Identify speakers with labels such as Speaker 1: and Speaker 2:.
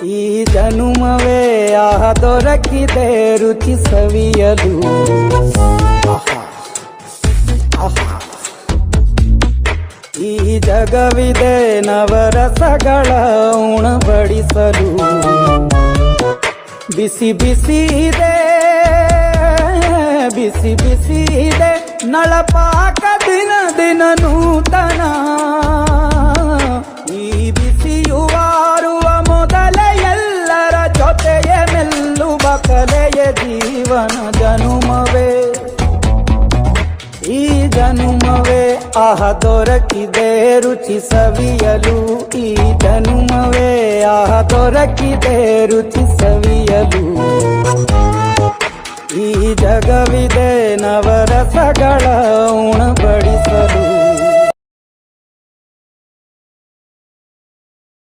Speaker 1: ಈ ಜನುಮವೇ ಆಹ ದೊರಕಿದೆ ರುಚಿ ಸವಿಯಲು. ಈ ಜಗವಿದೆ ನವರಸಗಳ ಉಣಬಡಿಸಲು. ಬಿಸಿ ಬಿಸಿ ಇದೆ, ಬಿಸಿ ಬಿಸಿ ಇದೆ ನಳಪಾಕ ದಿನ ದಿನ ನೂತನ. ಈ ಬಿಸಿಯುವಾರುವ ಮೊದಲೇ ಎಲ್ಲರ ಜೊತೆಯ ಮೆಲ್ಲುವ ಕಲೆಯ ಜೀವನ ಜನುಮವೇ. ಈ ಜನುಮವೇ ಆಹ ದೊರಕಿದೆ ರುಚಿ ಸವಿಯಲು. ಈ ಜನುಮವೇ ಆಹ ದೊರಕಿದೆ ರುಚಿ ಸವಿಯಲು. ಈ ಜಗವಿದೆ ನವರಸಗಳ ಉಣಬಡಿಸಲು.